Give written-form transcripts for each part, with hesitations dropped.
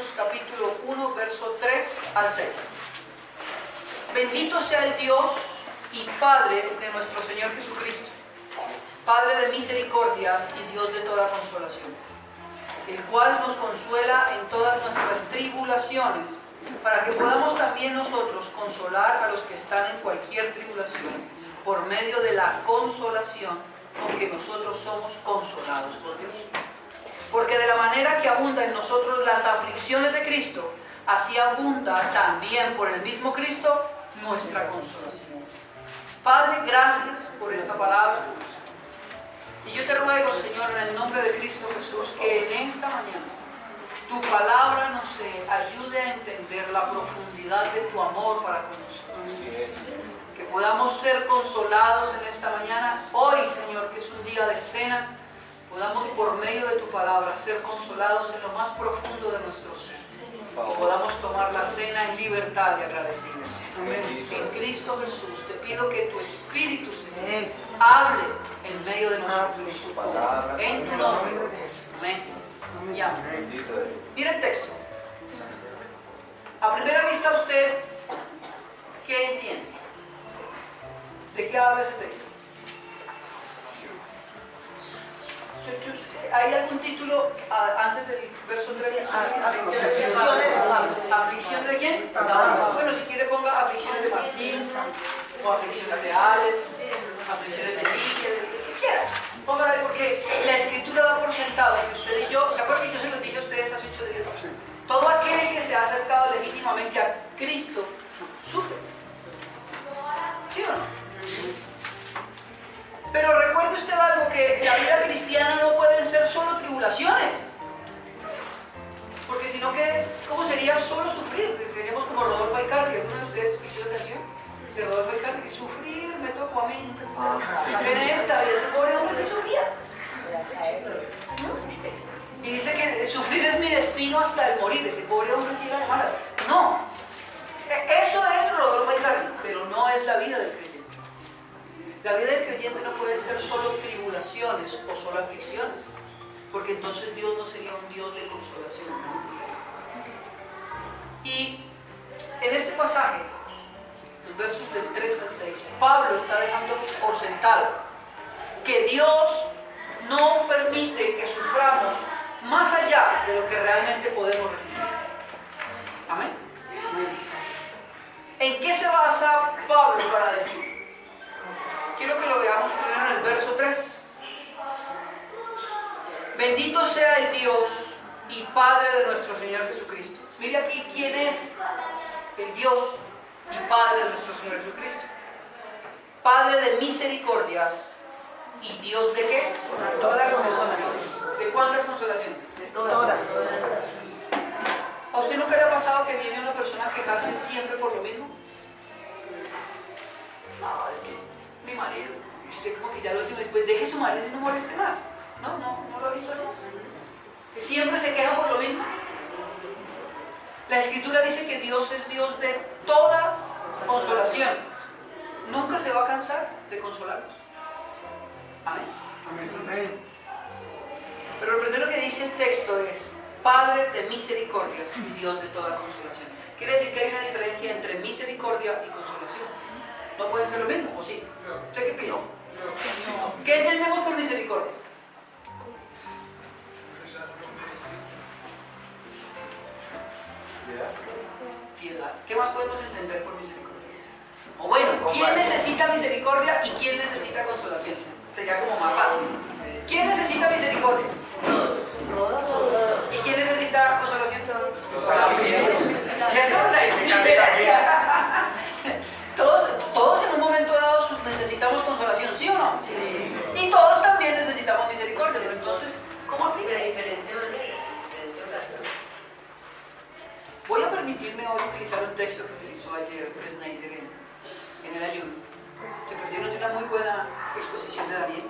Efesios capítulo 1, verso 3 al 6. Bendito sea el Dios y Padre de nuestro Señor Jesucristo, Padre de misericordias y Dios de toda consolación, el cual nos consuela en todas nuestras tribulaciones, para que podamos también nosotros consolar a los que están en cualquier tribulación, por medio de la consolación con que nosotros somos consolados por Dios. Porque de la manera que abunda en nosotros las aflicciones de Cristo, así abunda también por el mismo Cristo nuestra consolación. Padre, gracias por esta palabra. Y yo te ruego, Señor, en el nombre de Cristo Jesús, que en esta mañana tu palabra nos ayude a entender la profundidad de tu amor para con nosotros. Que podamos ser consolados en esta mañana. Hoy, Señor, que es un día de cena, podamos por medio de tu palabra ser consolados en lo más profundo de nuestro ser. Y podamos tomar la cena en libertad y agradecimiento. En Cristo Jesús te pido que tu Espíritu, Señor, hable en medio de nosotros. En tu nombre. Amén. Y amén. Mira el texto. A primera vista, usted, ¿qué entiende? ¿De qué habla ese texto? ¿Hay algún título antes del verso 3? ¿Aflicción de quién? Bueno, si quiere ponga aflicciones de Martín, o aflicciones reales, aflicciones de Lidia, lo que quiera. Póngalo ahí porque la Escritura da por sentado que usted y yo, ¿se acuerdan que yo se los dije a ustedes hace 8 días? Todo aquel que se ha acercado legítimamente a Cristo sufre. ¿Sí o no? Pero recuerde usted algo, que la vida cristiana no pueden ser solo tribulaciones. Porque si no, ¿cómo sería solo sufrir? Seríamos como Rodolfo Aicardi. ¿Alguno de ustedes escuchó la canción de Rodolfo Aicardi? Sufrir me tocó a mí. En esta vida, ese pobre hombre sí sufría. ¿No? Y dice que sufrir es mi destino hasta el morir. Ese pobre hombre sí era de mala. No. Eso es Rodolfo Aicardi, pero no es la vida del creyente. La vida del creyente no puede ser solo tribulaciones o solo aflicciones, porque entonces Dios no sería un Dios de consolación. Y en este pasaje, los versos del 3 al 6, Pablo está dejando por sentado que Dios no permite que suframos más allá de lo que realmente podemos resistir. Amén. ¿En qué se basa Pablo para decir? Quiero que lo veamos primero en el verso 3. Bendito sea el Dios y Padre de nuestro Señor Jesucristo. Mire aquí quién es el Dios y Padre de nuestro Señor Jesucristo. Padre de misericordias y Dios de qué? Toda consolación. ¿De cuántas consolaciones? De todas. ¿A usted nunca le ha pasado que viene una persona a quejarse siempre por lo mismo? No, es que mi marido, usted como que ya lo último después deje su marido y no moleste más. No lo ha visto así. Que siempre se queja por lo mismo. La Escritura dice que Dios es Dios de toda consolación. Nunca se va a cansar de consolarnos. Amén. Amén. Pero lo primero que dice el texto es Padre de misericordia y Dios de toda consolación. Quiere decir que hay una diferencia entre misericordia y consolación. ¿No pueden ser lo mismo? ¿O sí? ¿Usted qué piensa? No. ¿Qué entendemos por misericordia? Piedad. ¿Qué más podemos entender por misericordia? O bueno, ¿quién necesita misericordia y quién necesita consolación? Sería como más fácil. ¿Quién necesita misericordia? Todos. ¿Y quién necesita consolación? ¿Cierto? O sea, hay diferencia. Todos en un momento dado necesitamos consolación, ¿sí o no? Sí. Y todos también necesitamos misericordia, pero entonces, ¿cómo aplica? De diferente manera. Voy a permitirme hoy utilizar un texto que utilizó ayer Snyder en el ayuno. Se perdieron de una muy buena exposición de Daniel.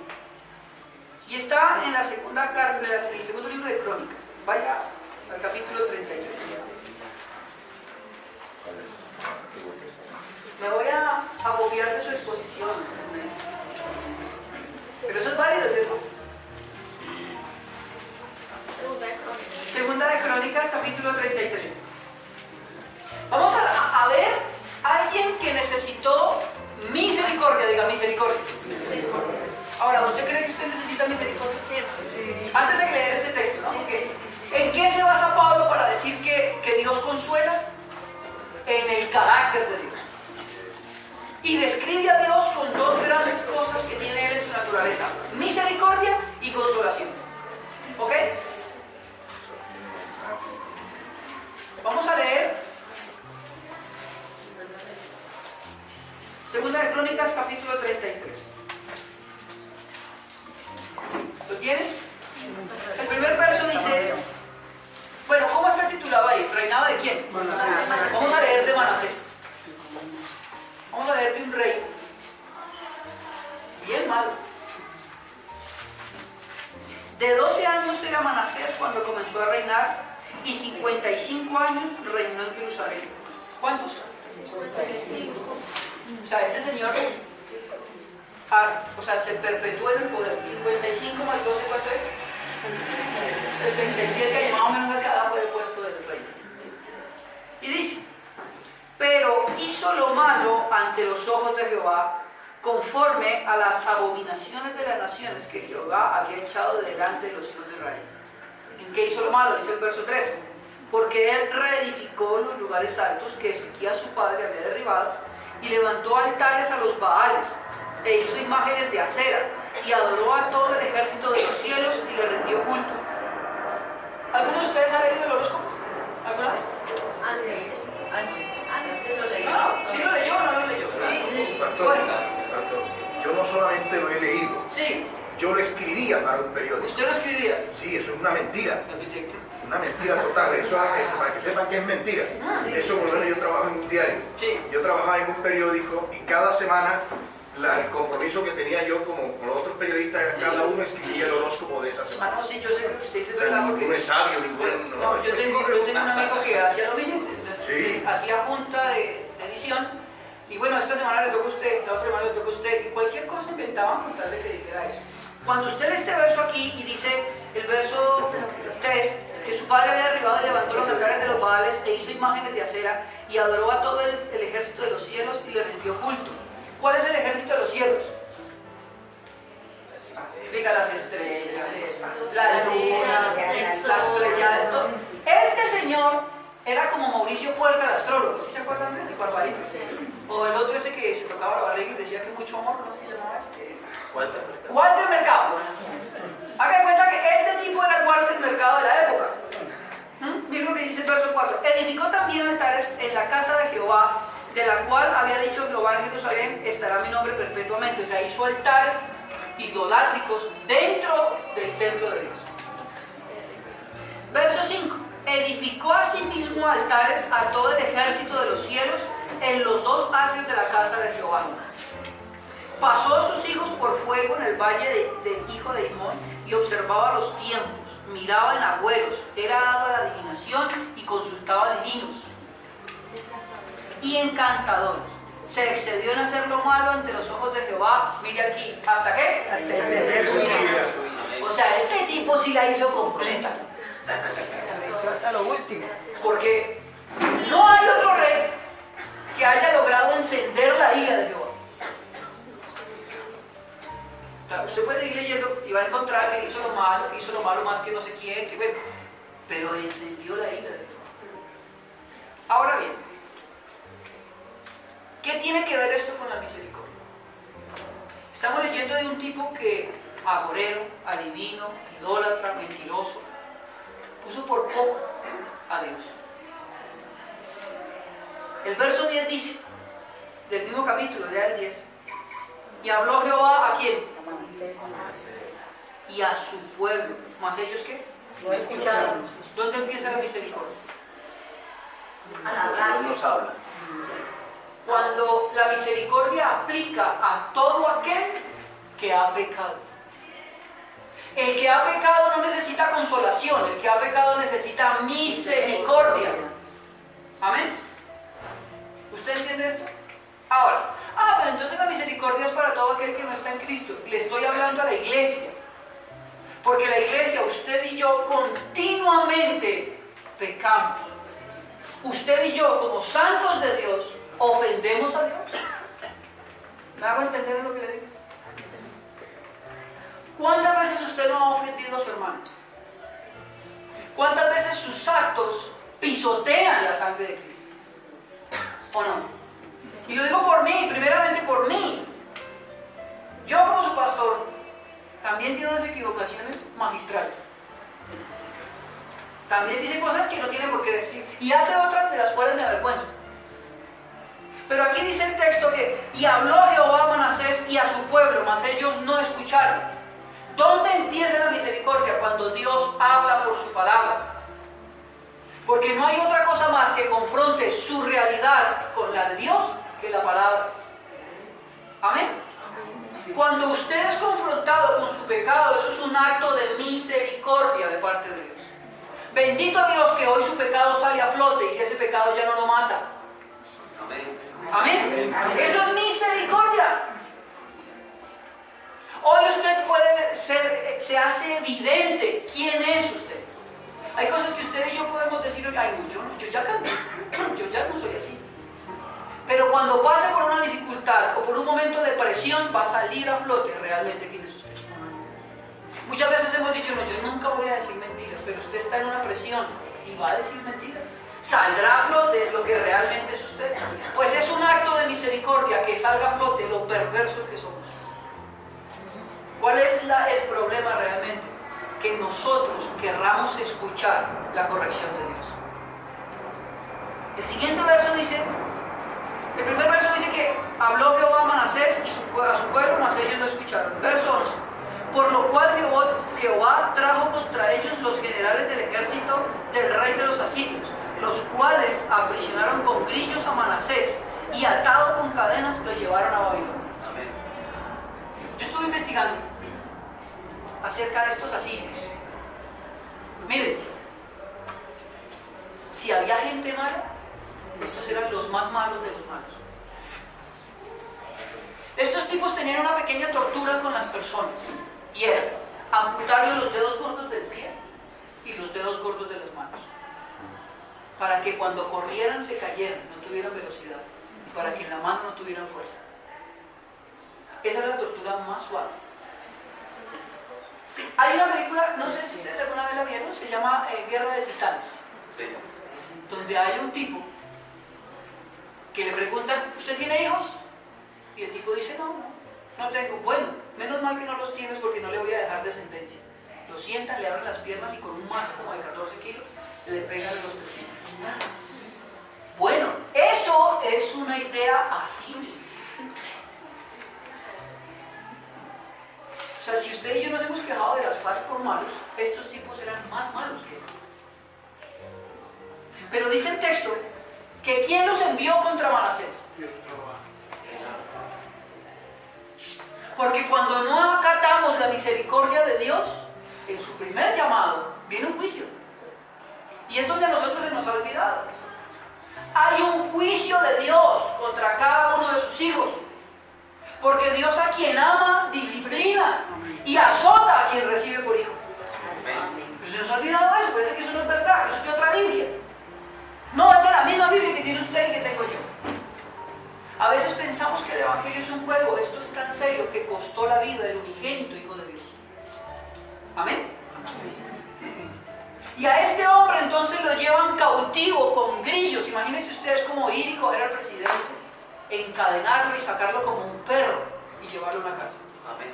Y está en la segunda carta, en el segundo libro de Crónicas. Vaya al capítulo 33. Me voy a agobiar de su exposición. Pero eso es válido, ¿cierto? Segunda de Crónicas, capítulo 33. que necesitó misericordia, diga misericordia. Ahora, ¿usted cree que usted necesita misericordia? Antes de leer este texto, ¿no? Okay. ¿En qué se basa Pablo para decir que Dios consuela? En el carácter de Dios. Y describe a Dios con dos grandes cosas que tiene Él en su naturaleza: misericordia y consolación. ¿Ok? Vamos a leer Segunda de Crónicas, capítulo 33. ¿Lo tienen? El primer verso dice, bueno, ¿cómo está titulado ahí? ¿Reinado de quién? Manasés. Vamos a leer de Manasés. Vamos a leer de un rey bien malo. De 12 años era Manasés cuando comenzó a reinar, y 55 años reinó en Jerusalén. ¿Cuántos? 55. O sea, este señor se perpetuó en el poder. 55 más 12, ¿cuánto es? 67 años, más o menos esa edad fue el puesto del rey. Y dice, pero hizo lo malo ante los ojos de Jehová, conforme a las abominaciones de las naciones que Jehová había echado de delante de los hijos de Israel. ¿En qué hizo lo malo? Dice el verso 3. Porque él reedificó los lugares altos que Ezequías su padre había derribado, y levantó altares a los Baales, e hizo imágenes de acera, y adoró a todo el ejército de los cielos, y le rindió culto. ¿Alguno de ustedes ha leído el horóscopo? ¿Alguna vez? Antes lo leí. No, ¿sí lo leyó o no lo leyó? Sí. Pastor, Bueno, pastor, yo no solamente lo he leído, sí, yo lo escribía para un periódico. usted lo escribía. Sí, eso es una mentira. Una mentira total. Eso, para que sepan que es mentira. Eso, por lo menos, yo trabajo en un diario. Sí. Yo trabajaba en un periódico y cada semana el compromiso que tenía yo como con los otros periodistas era cada uno escribía el horóscopo de esa semana. Ah, no, sí, yo sé que usted dice O sea, verdad porque... ninguno es sabio, ninguno... No, yo tengo un amigo que hacía lo mismo, Sí. hacía junta de edición, y bueno, esta semana le toca a usted, la otra semana le toca a usted, y cualquier cosa inventaban con tal de que dijera eso. Cuando usted lee este verso aquí y dice el verso 3, que su padre había derribado y levantó los altares de los Baales e hizo imágenes de acera y adoró a todo el ejército de los cielos y le rindió culto. ¿Cuál es el ejército de los cielos? Diga, las estrellas, la luna, las pleiades, todo. Este señor era como Mauricio Puerta, el astrólogo, ¿sí se acuerdan de él? El barbarito. O el otro ese que se tocaba la barriga y decía que mucho amor, ¿no se llamaba ese? Walter Mercado. Haga de cuenta que este tipo era el Walter Mercado de la época. Miren lo que dice el verso 4. Edificó también altares en la casa de Jehová, de la cual había dicho Jehová en Jerusalén, estará mi nombre perpetuamente. O sea, hizo altares idolátricos dentro del templo de Dios. Verso 5. Edificó asimismo altares a todo el ejército de los cielos en los dos atrios de la casa de Jehová. Pasó a sus hijos por fuego en el valle del hijo de Limón y observaba los tiempos, miraba en agüeros, era dado a la adivinación y consultaba divinos y encantadores. Se excedió en hacer lo malo ante los ojos de Jehová. Mire aquí, ¿hasta qué? O sea, este tipo sí la hizo completa. Hasta lo último. Porque no hay otro rey que haya logrado encender la ira de Jehová. O sea, usted puede ir leyendo y va a encontrar que hizo lo malo más que no sé quién, que bueno, pero encendió la ira de Jehová. Ahora bien, ¿qué tiene que ver esto con la misericordia? Estamos leyendo de un tipo que, agorero, adivino, idólatra, mentiroso, puso por poco a Dios. El verso 10 dice, del mismo capítulo, lea el 10, y habló Jehová ¿a quién? Y a su pueblo. ¿Más ellos qué? No escucharon. ¿Dónde empieza la misericordia? Al Nos habla. Cuando la misericordia aplica a todo aquel que ha pecado. El que ha pecado no necesita consolación, el que ha pecado necesita misericordia. Amén. ¿Usted entiende esto? Ahora, pero entonces la misericordia es para todo aquel que no está en Cristo. Le estoy hablando a la iglesia. Porque la iglesia, usted y yo, continuamente pecamos. Usted y yo, como santos de Dios, ofendemos a Dios. ¿Me hago entender lo que le digo? ¿Cuántas veces usted no ha ofendido a su hermano? ¿Cuántas veces sus actos pisotean la sangre de Cristo? ¿O no? Y lo digo por mí, primeramente por mí. Yo como su pastor también tiene unas equivocaciones magistrales. También dice cosas que no tiene por qué decir. Y hace otras de las cuales me avergüenzo. Pero aquí dice el texto que, y habló Jehová a Manasés y a su pueblo, mas ellos no escucharon. ¿Dónde empieza la misericordia? Cuando Dios habla por su palabra. Porque no hay otra cosa más que confronte su realidad con la de Dios que la palabra. Amén. Cuando usted es confrontado con su pecado, eso es un acto de misericordia de parte de Dios. Bendito Dios que hoy su pecado sale a flote y si ese pecado ya no lo mata. Amén. Eso es misericordia. Hoy usted puede ser, se hace evidente quién es usted. Hay cosas que usted y yo podemos decir, ay, no, yo ya cambié, yo ya no soy así. Pero cuando pase por una dificultad o por un momento de presión, va a salir a flote realmente quién es usted. Muchas veces hemos dicho, no, yo nunca voy a decir mentiras, pero usted está en una presión y va a decir mentiras. Saldrá a flote lo que realmente es usted. Pues es un acto de misericordia que salga a flote lo perverso que somos. ¿Cuál es el problema realmente? Que nosotros querramos escuchar la corrección de Dios. El siguiente verso dice, el primer verso dice que habló Jehová a Manasés y a su pueblo, mas ellos no escucharon. Verso 11. Por lo cual Jehová trajo contra ellos los generales del ejército del rey de los asirios, los cuales aprisionaron con grillos a Manasés y atado con cadenas lo llevaron a Babilonia. Amén. Yo estuve investigando acerca de estos asirios. Miren, si había gente mala, estos eran los más malos de los malos. Estos tipos tenían una pequeña tortura con las personas y era amputarle los dedos gordos del pie y los dedos gordos de las manos para que cuando corrieran se cayeran, no tuvieran velocidad y para que en la mano no tuvieran fuerza. Esa es la tortura más suave. Hay una película, no sé si ustedes alguna vez la vieron, se llama Guerra de Titanes, sí, donde hay un tipo que le preguntan, ¿usted tiene hijos? Y el tipo dice, no tengo. Bueno, menos mal que no los tienes porque no le voy a dejar descendencia. Lo sientan, le abren las piernas y con un mazo como de 14 kilos le pegan los testículos. Bueno, eso es una idea así. O sea, si usted y yo nos hemos quejado de las FARC por malos, estos tipos eran más malos que ellos. Pero dice el texto que ¿quién los envió contra Manasés? Porque cuando no acatamos la misericordia de Dios, en su primer llamado, viene un juicio. Y es donde a nosotros se nos ha olvidado. Hay un juicio de Dios contra cada uno de sus hijos. Porque Dios a quien ama, disciplina y azota a quien recibe por hijo. Pero se nos ha olvidado eso, parece que eso no es verdad, eso es de otra Biblia. No, es de la misma Biblia que tiene usted y que tengo yo. A veces pensamos que el Evangelio es un juego. Esto es tan serio que costó la vida del unigénito Hijo de Dios. Amén. Y a este hombre entonces lo llevan cautivo con grillos. Imagínense ustedes cómo ir y coger al presidente, encadenarlo y sacarlo como un perro y llevarlo a una casa. Amén.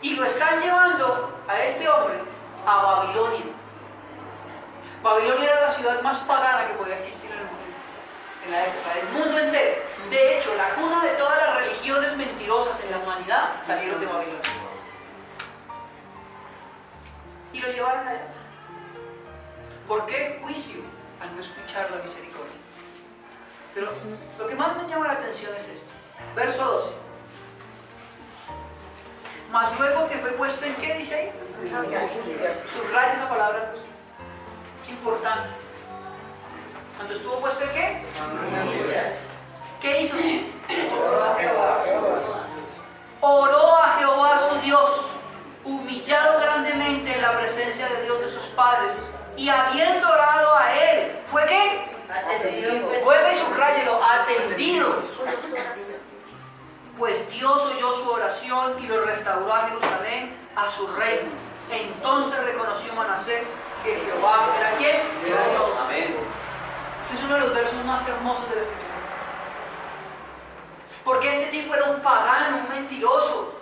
Y lo están llevando a este hombre a Babilonia. Babilonia era la ciudad más pagana que podía existir en la época, del mundo entero. De hecho, la cuna de todas las religiones mentirosas en la humanidad salieron de Babilonia. Y lo llevaron allá. ¿Por qué juicio? Al no escuchar la misericordia. Pero lo que más me llama la atención es esto. Verso 12. Mas luego que fue puesto en ¿qué dice ahí? Subraya esa palabra justicia. Es importante. Cuando estuvo puesto en ¿qué? ¿Qué hizo? Oró a Jehová su Dios, humillado grandemente en la presencia de Dios de sus padres, y habiendo orado a él, ¿fue qué? Vuelve y subráyelo, atendido. Pues Dios oyó su oración y lo restauró a Jerusalén, a su reino. Entonces reconoció Manasés que Jehová era ¿quién? Era Dios. Amén. Este es uno de los versos más hermosos de la Escritura. Porque este tipo era un pagano, un mentiroso.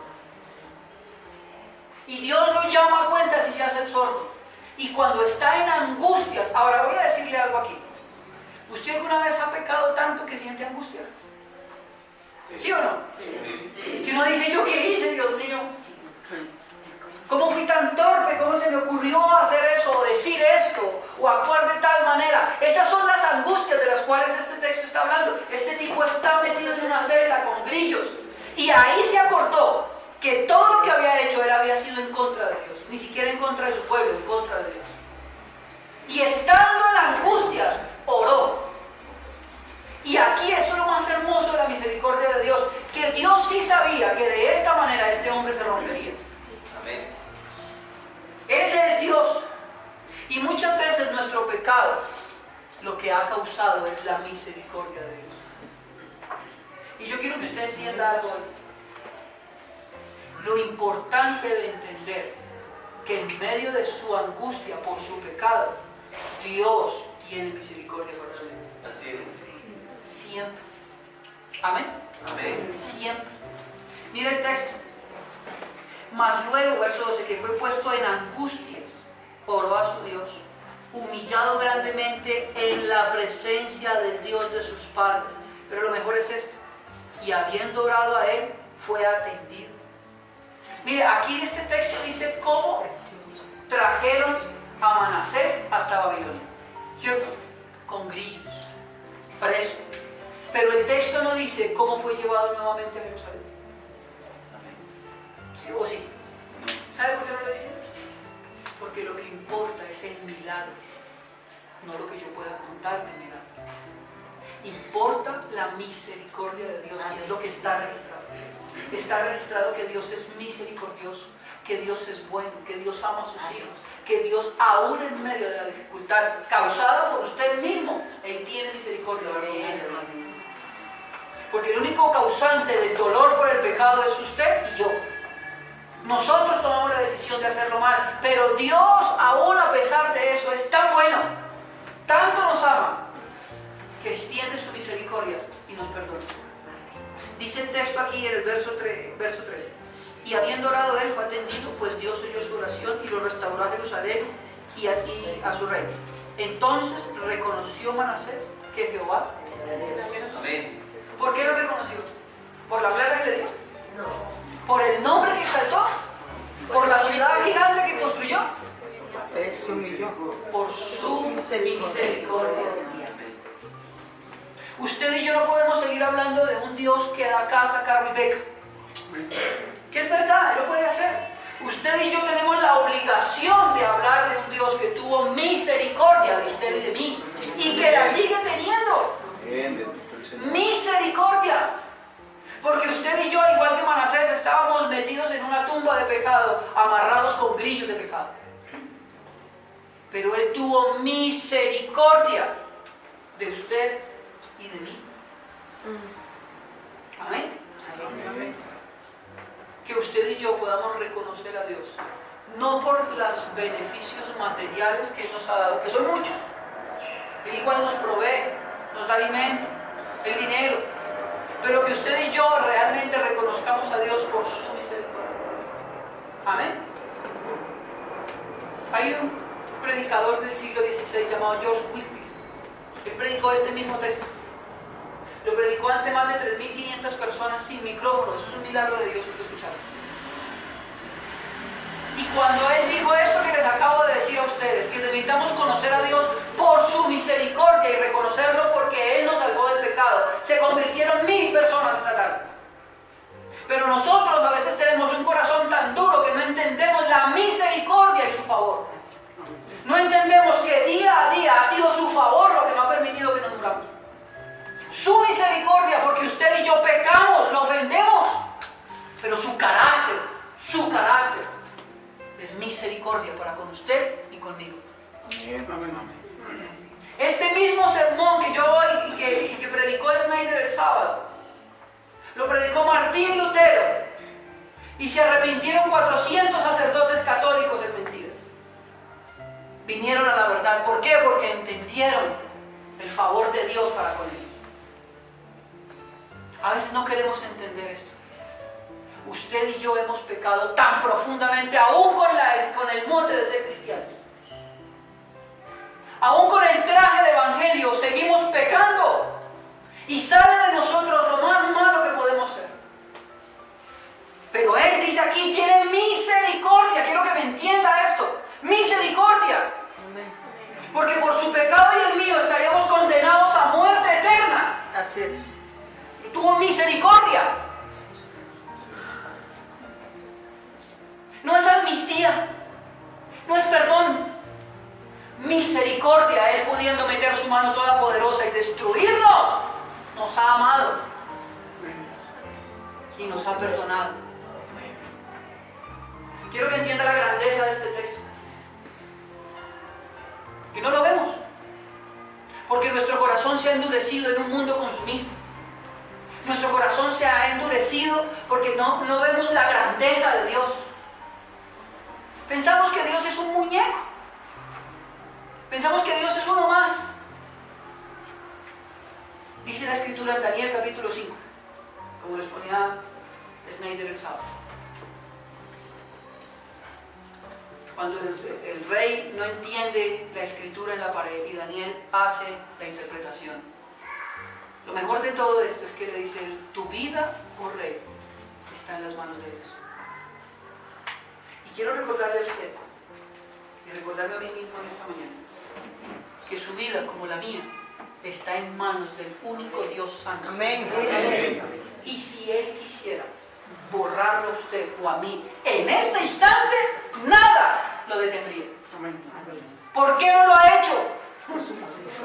Y Dios lo llama a cuentas y se hace el sordo. Y cuando está en angustias, ahora voy a decirle algo aquí. ¿Usted alguna vez ha pecado tanto que siente angustia? ¿Sí o no? Sí. Que uno dice, ¿yo qué hice, Dios mío? ¿Cómo fui tan torpe? ¿Cómo se me ocurrió hacer eso, o decir esto, o actuar de tal manera? Esas son las angustias de las cuales este texto está hablando. Este tipo está metido en una celda con grillos. Y ahí se acordó que todo lo que había hecho él había sido en contra de Dios. Ni siquiera en contra de su pueblo, en contra de Dios. Y estando en angustias, oró. Y aquí eso es lo más hermoso de la misericordia de Dios, que Dios sí sabía que de esta manera este hombre se rompería. Amén. Ese es Dios. Y muchas veces nuestro pecado lo que ha causado es la misericordia de Dios. Y yo quiero que usted entienda algo. Lo importante de entender que en medio de su angustia por su pecado, Dios tiene misericordia por él. Así es. Siempre. Amén. Amén. Siempre. Mira el texto. Mas luego, verso 12, que fue puesto en angustias, oró a su Dios, humillado grandemente en la presencia del Dios de sus padres. Pero lo mejor es esto. Y habiendo orado a él, fue atendido. Mire, aquí este texto dice cómo trajeron a Manasés hasta Babilonia. ¿Cierto? Con grillos, preso. Pero el texto no dice cómo fue llevado nuevamente a Jerusalén. ¿Sí o sí? ¿Sabe por qué no lo dice? Porque lo que importa es el milagro, no lo que yo pueda contar de milagro. Importa la misericordia de Dios y es lo que está registrado. Está registrado que Dios es misericordioso, que Dios es bueno, que Dios ama a sus hijos, que Dios aún en medio de la dificultad causada por usted mismo, Él tiene misericordia para usted, hermano. Porque el único causante del dolor por el pecado es usted y yo. Nosotros tomamos la decisión de hacerlo mal, pero Dios, aún a pesar de eso, es tan bueno, tanto nos ama, que extiende su misericordia y nos perdona. Dice el texto aquí en el verso 13. Y habiendo orado él, fue atendido, pues Dios oyó su oración y lo restauró a Jerusalén y a su reino. Entonces reconoció Manasés que Jehová era Dios. Amén. ¿Por qué lo reconoció? ¿Por la plaga que le dio? No. ¿Por el nombre que exaltó? ¿Por la ciudad gigante que construyó? Él se humilló. Por su misericordia. Usted y yo no podemos seguir hablando de un Dios que da casa, carro y beca. Que es verdad, Él lo puede hacer. Usted y yo tenemos la obligación de hablar de un Dios que tuvo misericordia de usted y de mí. Y que la sigue teniendo. Misericordia. Porque usted y yo, igual que Manasés, estábamos metidos en una tumba de pecado, amarrados con grillos de pecado. Pero Él tuvo misericordia de usted y de mí. Amén. Amén. Que usted y yo podamos reconocer a Dios, no por los beneficios materiales que Él nos ha dado, que son muchos. Él igual nos provee, nos da alimento, el dinero. Pero que usted y yo realmente reconozcamos a Dios por su misericordia. Amén. Hay un predicador del siglo XVI llamado George Whitefield. Él predicó este mismo texto. Lo predicó ante más de 3.500 personas sin micrófono. Eso es un milagro de Dios que lo escucharon. Y cuando Él dijo esto que les acabo de decir a ustedes, que necesitamos conocer a Dios por su misericordia y reconocerlo porque Él nos salvó del pecado, se convirtieron 1.000 personas esa tarde. Pero nosotros a veces tenemos un corazón tan duro que no entendemos la misericordia y su favor. No entendemos que día a día ha sido su favor lo que no ha permitido que nos muramos. Su misericordia, porque usted y yo pecamos, lo ofendemos. Pero su carácter es misericordia para con usted y conmigo. Este mismo sermón que yo Martín Lutero y se arrepintieron 400 sacerdotes católicos en mentiras. Vinieron a la verdad. ¿Por qué? Porque entendieron el favor de Dios para con ellos. A veces no queremos entender esto. Usted y yo hemos pecado tan profundamente, aún con el mote de ser cristianos. Aún con el traje de evangelio seguimos pecando. Y sale de nosotros lo más malo que podemos ser. Pero Él dice aquí, tiene misericordia. Quiero que me entienda esto. Misericordia. Porque por su pecado y el mío estaríamos condenados a muerte eterna. Así es. Tuvo misericordia. No es amnistía. No es perdón. Misericordia. Él pudiendo meter su mano toda poderosa y destruirnos, nos ha amado y nos ha perdonado. Quiero que entienda la grandeza de este texto. Y no lo vemos, porque nuestro corazón se ha endurecido en un mundo consumista. Nuestro corazón se ha endurecido porque no vemos la grandeza de Dios. Pensamos que Dios es un muñeco. Pensamos que Dios es uno más. Dice la Escritura en Daniel capítulo 5, como les ponía Snyder el sábado. Cuando el rey no entiende la Escritura en la pared y Daniel hace la interpretación. Lo mejor de todo esto es que le dice, tu vida, oh rey, está en las manos de Dios. Y quiero recordarle a usted, y recordarme a mí mismo en esta mañana, que su vida, como la mía, está en manos del único Dios santo. Amén. Y si Él quisiera borrarlo a usted o a mí en este instante, nada lo detendría. ¿Por qué no lo ha hecho?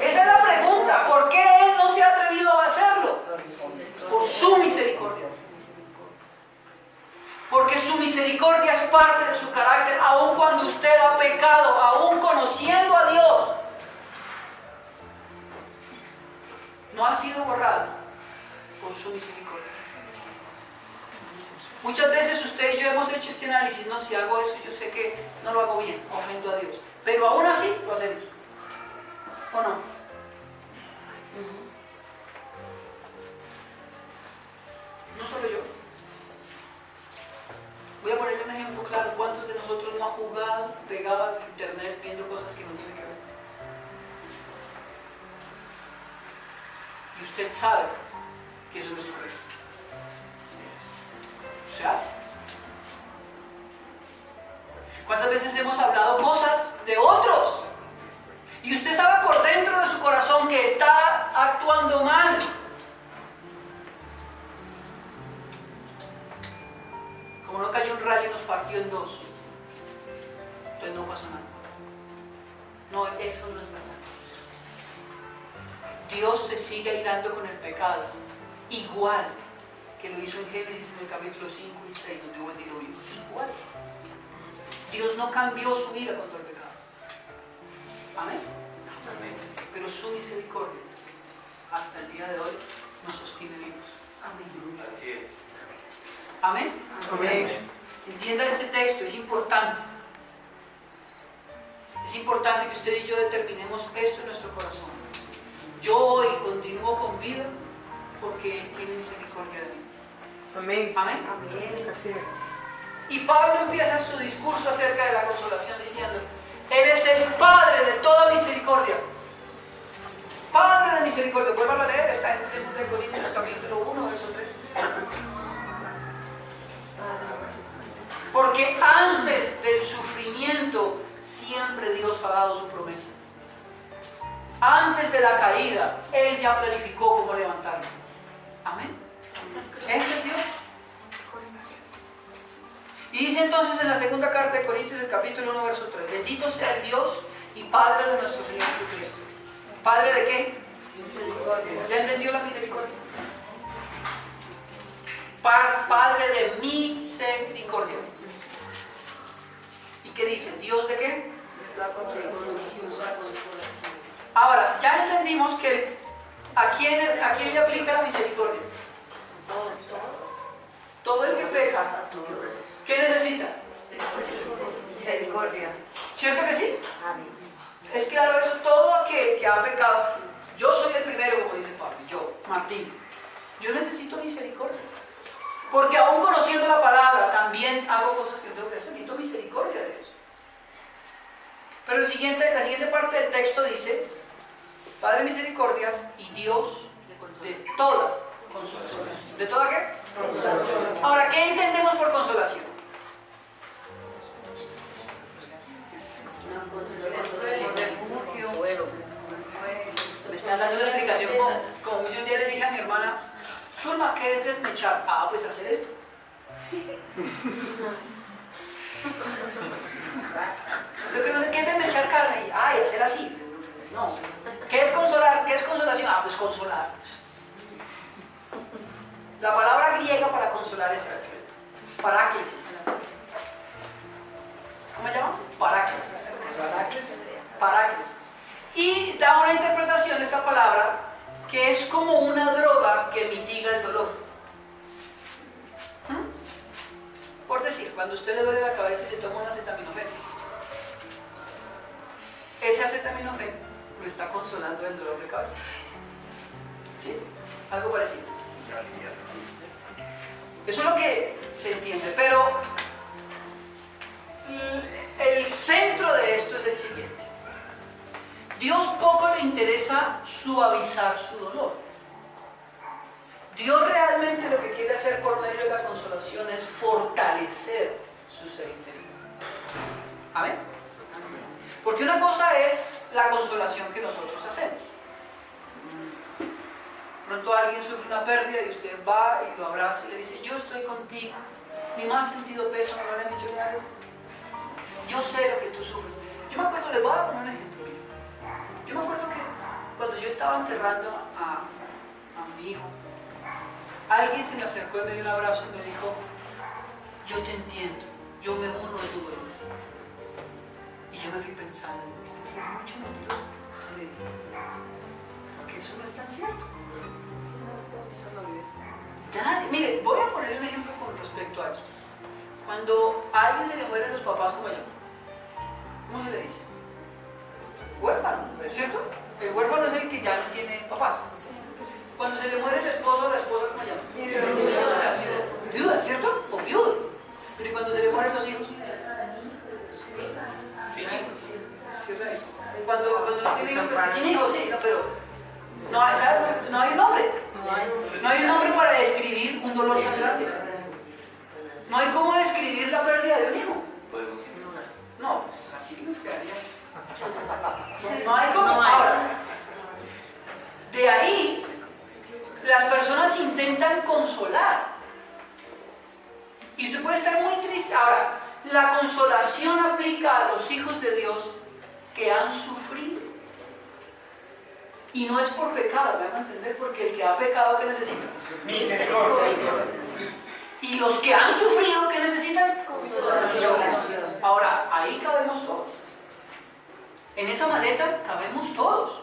Esa es la pregunta. ¿Por qué Él no se ha atrevido a hacerlo? Por su misericordia. Porque su misericordia es parte de su carácter, aun cuando usted ha pecado, aun conociendo a Dios. No ha sido borrado por su misericordia. Muchas veces usted y yo hemos hecho este análisis, no, si hago eso yo sé que no lo hago bien, ofendo a Dios. Pero aún así lo hacemos. ¿O no? No solo yo. Voy a ponerle un ejemplo claro. ¿Cuántos de nosotros no han jugado, pegado en internet viendo cosas que no tienen que ver? Y usted sabe que eso no es correcto. Se hace. ¿Cuántas veces hemos hablado cosas de otros? Y usted sabe por dentro de su corazón que está actuando mal. Como no cayó un rayo y nos partió en dos, entonces no pasó nada. No, eso no es verdad. Dios se sigue airando con el pecado, igual que lo hizo en Génesis en el capítulo 5 y 6, donde hubo el diluvio. Igual. Dios no cambió su ira contra el pecado. Amén. Amén. Pero su misericordia hasta el día de hoy nos sostiene vivos. Amén. Así es. Amén. Amén. Entienda este texto, es importante. Es importante que usted y yo determinemos esto en nuestro corazón. Yo hoy continúo con vida porque Él tiene misericordia de mí. Amén. Amén. Así es. Y Pablo empieza su discurso acerca de la consolación diciendo, Él es el Padre de toda misericordia. Padre de misericordia. Vuelvo a leer, está en 2 Corintios capítulo 1, verso 3. Porque antes del sufrimiento siempre Dios ha dado su promesa. Antes de la caída, Él ya planificó cómo levantarlo. Amén. Ese es Dios. Y dice entonces en la segunda carta de Corintios, el capítulo 1, verso 3, bendito sea el Dios y Padre de nuestro Señor Jesucristo. ¿Padre de qué? ¿Ya entendió la misericordia? Padre de misericordia. ¿Y qué dice? ¿Dios de qué? Ahora, ya entendimos que ¿a quién le aplica la misericordia? ¿Qué necesita? Misericordia. ¿Cierto que sí? Amén. Es claro eso, todo aquel que ha pecado, yo soy el primero, como dice Pablo, yo, Martín, yo necesito misericordia. Porque aún conociendo la palabra, también hago cosas que no tengo que hacer, necesito misericordia de Dios. Pero la siguiente parte del texto dice, Padre misericordias y Dios de toda consolación. ¿De toda qué? Consolación. Ahora, ¿qué entendemos por consolación? Me están dando una explicación como yo un día le dije a mi hermana, Zulma, ¿qué es desmechar? Ah, pues hacer esto. Entonces, ¿qué es desmechar carne? Ah, y hacer así. No. ¿Qué es consolar? ¿Qué es consolación? Ah, pues consolar. La palabra griega para consolar es esta. Paráclesis. ¿Cómo se llama? Paráclesis. Paráclesis. Y da una interpretación de esta palabra que es como una droga que mitiga el dolor. Por decir, cuando usted le duele la cabeza y se toma un acetaminofén, ese acetaminofén lo está consolando del dolor de cabeza. ¿Sí? Algo parecido. Eso es lo que se entiende, pero el centro de esto es el siguiente. Dios poco le interesa suavizar su dolor. Dios realmente lo que quiere hacer por medio de la consolación es fortalecer su ser interior. ¿Amén? Porque una cosa es la consolación que nosotros hacemos. Pronto alguien sufre una pérdida y usted va y lo abraza y le dice, yo estoy contigo, mi más sentido pésame, ¿no le han dicho gracias? Yo sé lo que tú sufres. Yo me acuerdo, les voy a poner un ejemplo. Yo me acuerdo que cuando yo estaba enterrando a mi hijo, alguien se me acercó y me dio un abrazo y me dijo, yo te entiendo, yo me uno de tu dolor. Y yo me fui pensando, este sí es mucho mentiroso. Porque eso no es tan cierto. Nadie, mire, voy a poner un ejemplo con respecto a eso. Cuando a alguien se le mueren los papás, ¿cómo se llama? ¿Cómo se le dice? Huérfano, ¿cierto? El huérfano es el que ya no tiene papás. Cuando se le muere el esposo o la esposa, ¿cómo se llama? Viuda, ¿cierto? O viudo. Pero ¿y cuando se le mueren los hijos? Cuando no tiene hijos, pues sin hijos, sí, no, pero no hay, ¿sabes? No hay un nombre. No hay un nombre para describir un dolor tan grande. No hay cómo describir la pérdida de un hijo. Podemos No, pues así nos quedaría. No hay cómo. Ahora, de ahí, las personas intentan consolar. Y usted puede estar muy triste. Ahora, la consolación aplica a los hijos de Dios que han sufrido. Y no es por pecado, me van a entender, porque el que ha pecado, ¿qué necesita? Misericordia. Y los que han sufrido, ¿qué necesitan? Consolación. Ahora, ahí cabemos todos. En esa maleta cabemos todos.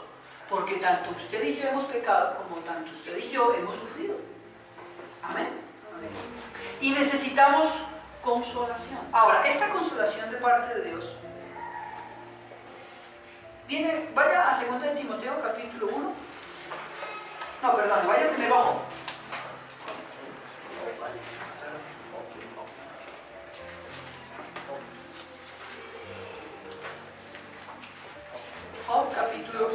Porque tanto usted y yo hemos pecado, como tanto usted y yo hemos sufrido. Amén. Y necesitamos consolación. Ahora, esta consolación de parte de Dios viene, vaya a 2 de Timoteo capítulo 1. No, perdón, vaya primero a Job. Job capítulo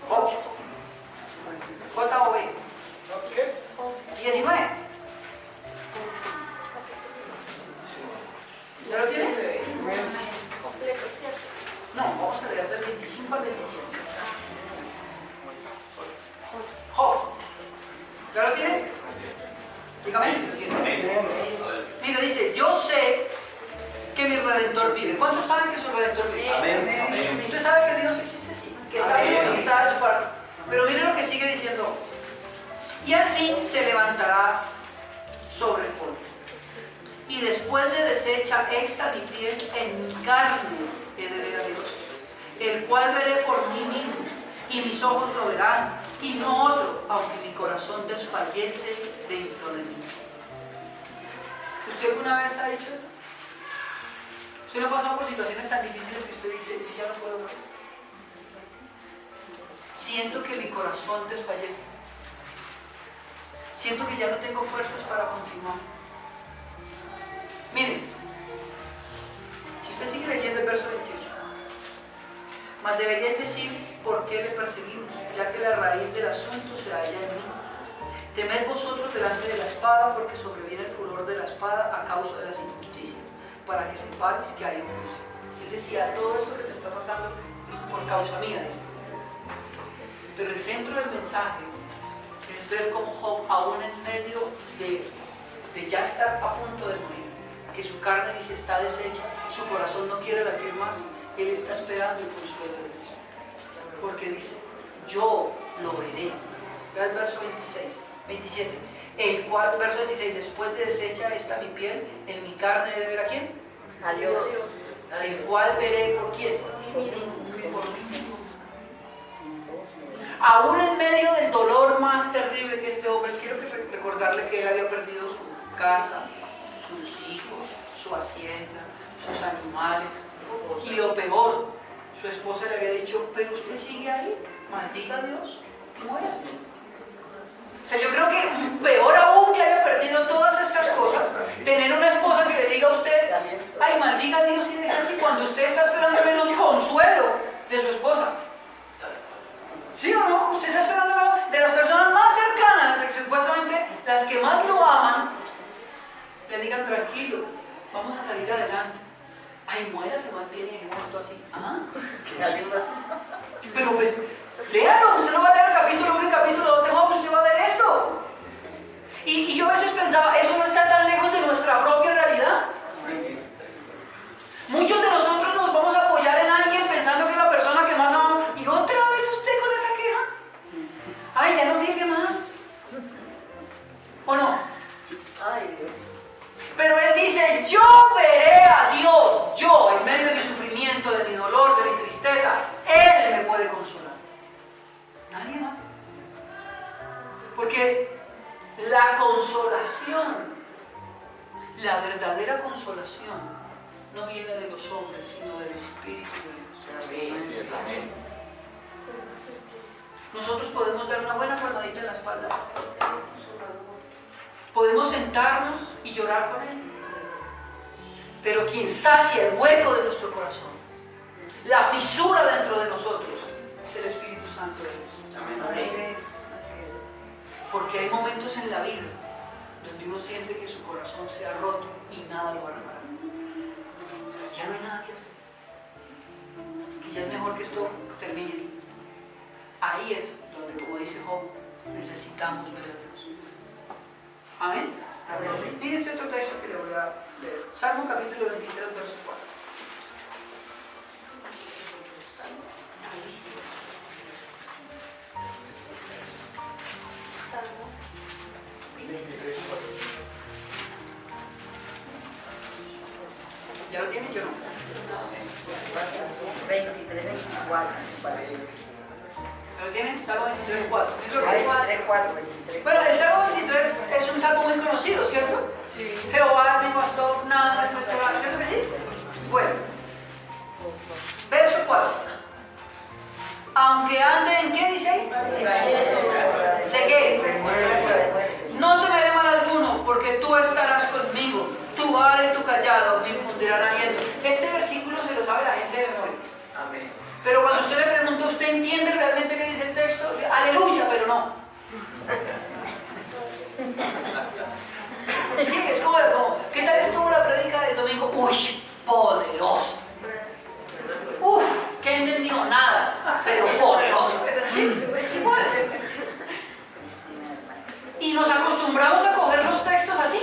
Job. J-O-B 19. ¿Ya lo tiene? No, vamos a leer del 25 al 27. Job. ¿Ya lo tiene? Dígame si lo tiene. Mira, dice, yo sé que mi Redentor vive. ¿Cuántos saben que su Redentor vive? Amén. ¿Usted sabe que Dios existe? Sí. Que está vivo y que está de su parte. Pero mire lo que sigue diciendo. Y al fin se levantará sobre el polvo. Y después de deshecha esta mi piel, en mi carne he de ver a Dios, el cual veré por mí mismo, y mis ojos lo verán, y no otro, aunque mi corazón desfallece dentro de mí. ¿Usted alguna vez ha dicho eso? ¿Usted no ha pasado por situaciones tan difíciles que usted dice, yo ya no puedo más? Siento que mi corazón desfallece. Siento que ya no tengo fuerzas para continuar. Miren, si usted sigue leyendo el verso 28, mas deberíais decir por qué le perseguimos, ya que la raíz del asunto se halla en mí. Temed vosotros delante de la espada, porque sobreviene el furor de la espada a causa de las injusticias, para que sepáis que hay un juicio. Él decía, todo esto que me está pasando es por causa mía, dice. Pero el centro del mensaje es ver cómo Job, aún en medio de ya estar a punto de morir, que su carne dice está deshecha, su corazón no quiere latir más, él está esperando el consuelo de Dios. Porque dice, yo lo veré. Vea el verso 27. El cual, verso 26, después de deshecha está mi piel, en mi carne de ver a quién. A Dios. El cual veré por quién. Por mí. Aún en medio del dolor más terrible que este hombre, quiero recordarle que él había perdido su casa, sus hijos, su hacienda, sus animales, y lo peor, su esposa le había dicho, pero usted sigue ahí, maldiga a Dios y muérase. O sea, yo creo que peor aún que haya perdido todas estas cosas, tener una esposa que le diga a usted, ay, maldiga a Dios y deje así, cuando usted está esperando menos consuelo de su esposa. ¿Sí o no? Usted está esperando de las personas más cercanas, que supuestamente las que más lo aman, le digan tranquilo, vamos a salir adelante. Ay, muérase más bien y dejemos esto así. ¿Ah? Pero pues, léalo, usted no va a leer el capítulo 1 y capítulo 2 de Job, usted va a ver esto. Y yo a veces pensaba, eso no está tan lejos de nuestra propia realidad. Muchos de nosotros nos vamos a apoyar en alguien pensando que es la persona que más amamos. Y otra vez usted con esa queja. Ay, ya no fíjate más. ¿O no? Ay, Dios. Pero él dice, yo veré a Dios. Yo, en medio de mi sufrimiento, de mi dolor, de mi tristeza, Él me puede consolar. Nadie más. Porque la consolación, la verdadera consolación, no viene de los hombres, sino del Espíritu de Dios. Amén. Nosotros podemos dar una buena palmadita en la espalda. Podemos sentarnos y llorar con Él. Pero quien sacia el hueco de nuestro corazón, la fisura dentro de nosotros, es el Espíritu Santo de Dios. Amén. Porque hay momentos en la vida donde uno siente que su corazón se ha roto y nada lo va a reparar. Ya no hay nada que hacer. Y ya es mejor que esto termine aquí. Ahí es donde, como dice Job, necesitamos ver a Dios. Amén. Amén. Mire este otro texto que le voy a leer. Salmo capítulo 23, verso 4. ¿Ya lo tiene? Yo no. 23, 24. ¿Ya lo tiene? Salmo 23, 4. 23, 4, 23. Bueno, el Salmo 23 es un salmo muy conocido, ¿cierto? Sí. Jehová mi pastor, nada me faltará. ¿Cierto que sí? Bueno. Verso 4. Aunque ande en qué dice ahí? ¿De qué? No temeré mal alguno, porque tú estarás conmigo. Tu vara y tu callado me infundirán aliento. Este versículo se lo sabe la gente de memoria. Amén. Pero cuando usted le pregunta, ¿usted entiende realmente qué dice el texto? Aleluya, pero no. Sí, es como ¿qué tal estuvo la prédica del domingo? Uy, poderoso. Uf, que he entendido nada, pero poderoso. Sí, es igual. Y nos acostumbramos a coger los textos así.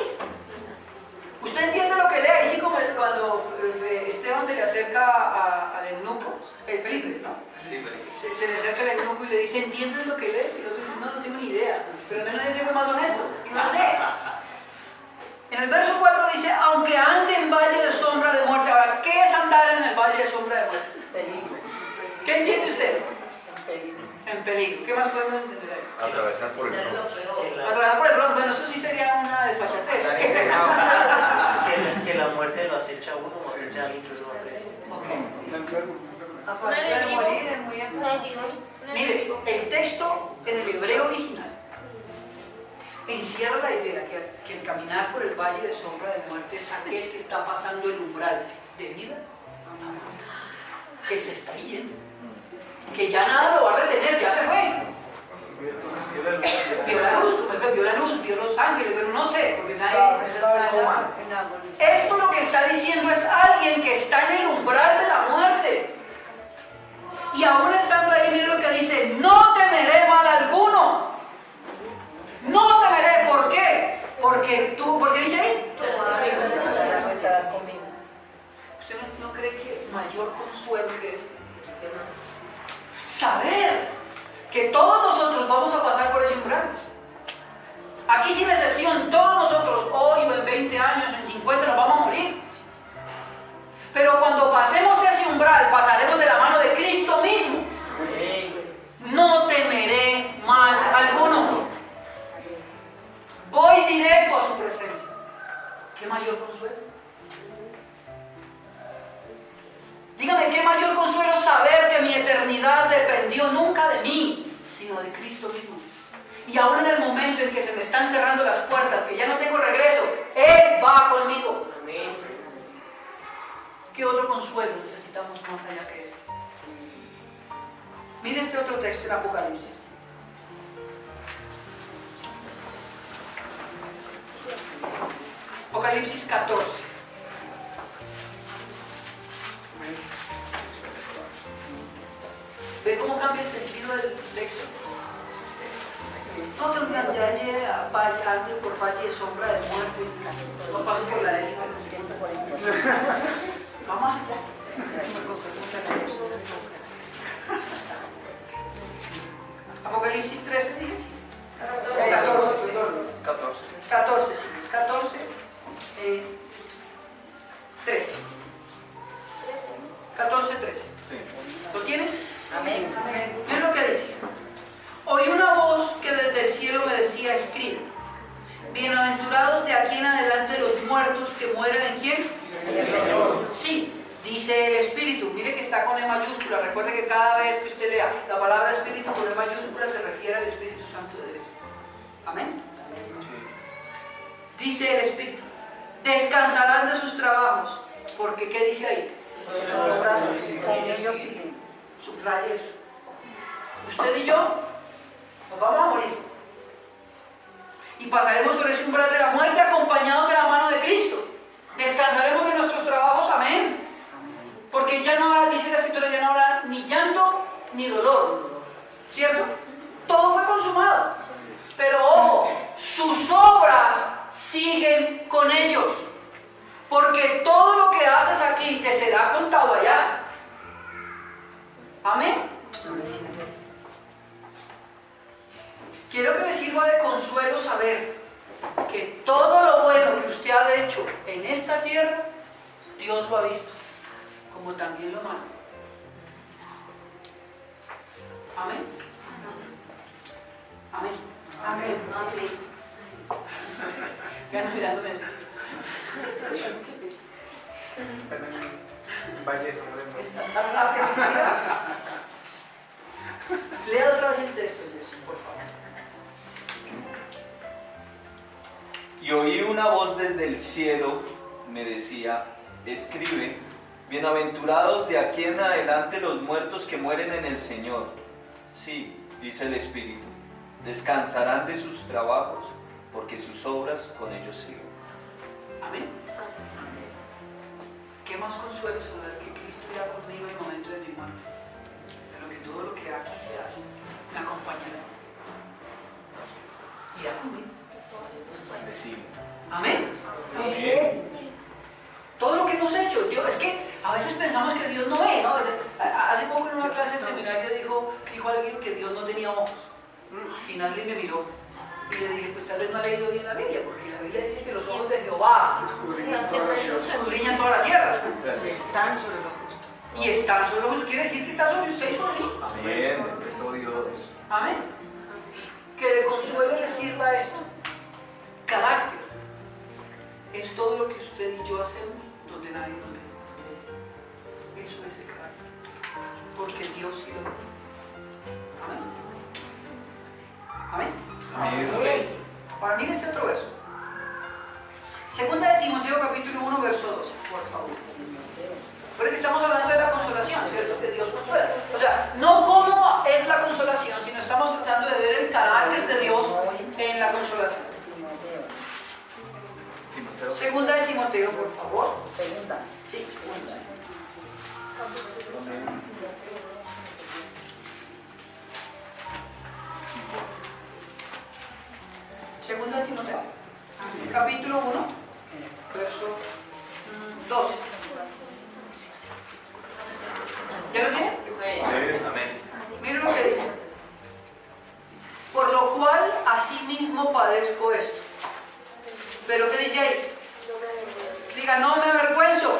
Usted entiende lo que lee, así como cuando Esteban se le acerca al eunuco, Felipe, ¿no? Sí, Felipe. Se le acerca al eunuco y le dice, ¿entiendes lo que lees? Y el otro dice, no, no tengo ni idea. Pero al menos ese fue más honesto. Y no sé. En el verso 4 dice, aunque ande en valle de sombra de muerte. Ahora, ¿qué es andar en el valle de sombra de muerte? Peligro. ¿Qué entiende usted? Peligro. En peligro. ¿Qué más podemos entender ahí? Atravesar por el bronce. Atravesar por el bronce. Bueno, eso sí sería una desfachatez. encierra la idea que el caminar por el valle de sombra de muerte es aquel que está pasando el umbral de vida a muerte, que se está yendo, que ya nada lo va a retener, ya se fue. Vio la luz, como es que vio la luz, vio los ángeles, pero no sé, porque nadie... Esto lo que está diciendo es alguien que está en el umbral de la muerte. Y aún estando ahí, miren lo que dice: no temeré mal alguno. No temeré, ¿por qué? ¿Por qué dice ahí? ¿Usted no cree que mayor consuelo que este? Saber que todos nosotros vamos a pasar por ese umbral. Aquí sin excepción, todos nosotros hoy, en 20 años, en 50, nos vamos a morir. Pero cuando pasemos ese umbral, pasaremos de la mano de Cristo mismo. No temeré mal alguno. Voy directo a su presencia. ¿Qué mayor consuelo? Dígame, ¿qué mayor consuelo saber que mi eternidad dependió nunca de mí, sino de Cristo mismo? Y aún en el momento en que se me están cerrando las puertas, que ya no tengo regreso, Él va conmigo. ¿Qué otro consuelo necesitamos más allá que este? Mire este otro texto en Apocalipsis. Apocalipsis 14. ¿Ve cómo cambia el sentido del texto? No tengo que andar por valle de sombra de muerte. No paso por la décima. Vamos allá. Apocalipsis 13, dije sí. 14, sí, es 14. 13. 14, 13. ¿Lo tienes? Amén. Miren lo que dice. Oí una voz que desde el cielo me decía: escribe, bienaventurados de aquí en adelante los muertos que mueren en ¿quién? Sí, dice el Espíritu. Mire que está con E mayúscula. Recuerde que cada vez que usted lea la palabra Espíritu con E mayúscula se refiere al Espíritu Santo de Dios. Amén. Dice el Espíritu: descansarán de sus trabajos. Porque ¿qué dice ahí? Subraye eso. Usted y yo nos vamos a morir. Y pasaremos por ese umbral de la muerte acompañados de la mano de Cristo. Descansaremos de nuestros trabajos, amén. Porque ya no habrá, dice la Escritura, ya no habrá ni llanto ni dolor. ¿Cierto? Todo fue consumado. Pero ojo, sus obras siguen con ellos. Porque todo lo que haces aquí te será contado allá. Amén. Quiero que le sirva de consuelo saber que todo lo bueno que usted ha hecho en esta tierra, Dios lo ha visto, como también lo malo. Amén. Amén. Amén. Amén. Ya no mirándome eso. Está tan rápido. Lea otra vez el texto, Jesús, por favor. Y oí una voz desde el cielo, me decía: escribe, bienaventurados de aquí en adelante los muertos que mueren en el Señor. Sí, dice el Espíritu, descansarán de sus trabajos, porque sus obras con ellos siguen. Amén. ¿Qué más consuelo saber que Cristo irá conmigo en el momento de mi muerte? Pero que todo lo que aquí se hace me acompañará. Irá conmigo. Amén. Amén. Todo lo que hemos hecho, Dios, es que a veces pensamos que Dios no ve, ¿no? Hace poco en una clase del seminario dijo alguien que Dios no tenía ojos. Y nadie me miró. Y le dije, pues tal vez no ha leído bien la Biblia, porque la Biblia dice que los ojos de Jehová escudriñan toda la tierra. Están sobre los justos. Y están sobre vosotros, quiere decir que está sobre usted y sobre mí. Amén. Bendito Dios. Amén. Que de consuelo le sirva esto. Carácter es todo lo que usted y yo hacemos donde nadie nos ve. Eso es el carácter. Porque Dios sí lo ve. Amén. Amén. Amén. Ahora mire este otro verso. Segunda de Timoteo capítulo 1, verso 12, por favor. Porque estamos hablando de la consolación, ¿cierto? Que Dios consuela. O sea, no cómo es la consolación, sino estamos tratando de ver el carácter de Dios en la consolación. Timoteo. Segunda de Timoteo, por favor. Segunda. Sí, segunda. Segunda de Timoteo, capítulo 1, verso 12. ¿Ya lo tiene? Amén. Miren lo que dice. Por lo cual asimismo padezco esto. ¿Pero qué dice ahí? Diga, no me avergüenzo,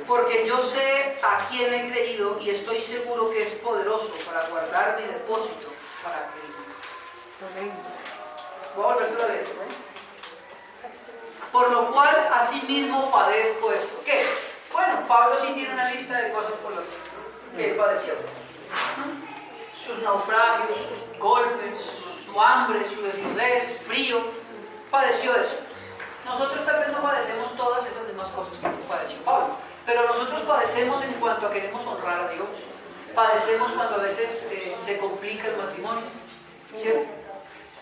porque yo sé a quién he creído y estoy seguro que es poderoso para guardar mi depósito para aquel día. Voy a volvérselo a leer. Por lo cual asimismo padezco esto. ¿Qué? Bueno, Pablo sí tiene una lista de cosas por las que él padeció. Sus naufragios, sus golpes, su hambre, su desnudez, frío. Padeció eso. Nosotros tal vez no padecemos todas esas mismas cosas que padeció Pablo, pero nosotros padecemos en cuanto a queremos honrar a Dios. Padecemos cuando a veces se complica el matrimonio, ¿cierto?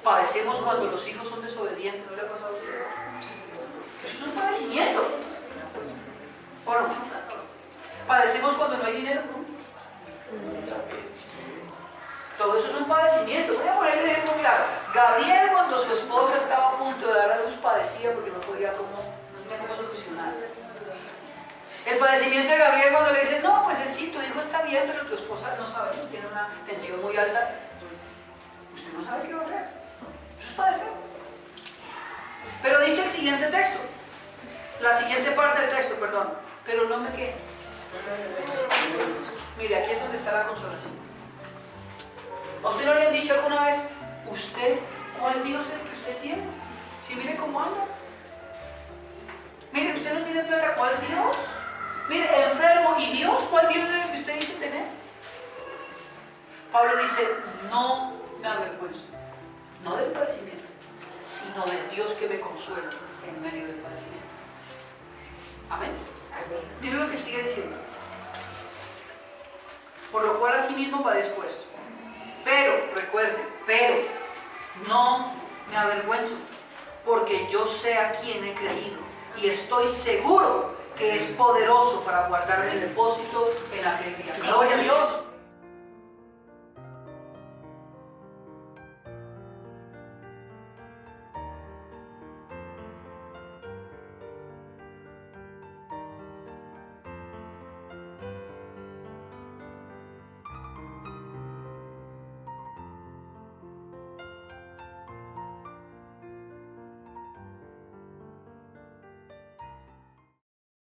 Padecemos cuando los hijos son desobedientes. ¿No le ha pasado a usted? Eso es un padecimiento. ¿O no? Padecemos cuando no hay dinero. Todo eso es un padecimiento. Voy a poner el ejemplo claro. Gabriel, cuando su esposa estaba a punto de dar a luz, padecía porque no podía no tenía cómo solucionar. El padecimiento de Gabriel cuando le dicen, no, pues sí, tu hijo está bien, pero tu esposa no sabe, tiene una tensión muy alta. Usted no sabe qué va a hacer. Eso es padecer. Pero dice el siguiente texto. La siguiente parte del texto, perdón. Pero no me quede. Mire, aquí es donde está la consolación. ¿A usted no le han dicho alguna vez, usted, cuál Dios es el que usted tiene? Si mire cómo anda. Mire, usted no tiene plata, ¿cuál Dios? Mire, enfermo, ¿y Dios? ¿Cuál Dios es el que usted dice tener? Pablo dice, no me avergüenzo, no del padecimiento, sino de Dios que me consuela en medio del padecimiento. Amén. Mire lo que sigue diciendo. Por lo cual asimismo padezco esto. Pero, recuerde, pero no me avergüenzo, porque yo sé a quién he creído y estoy seguro que es poderoso para guardar mi depósito en aquel día. Gloria a Dios.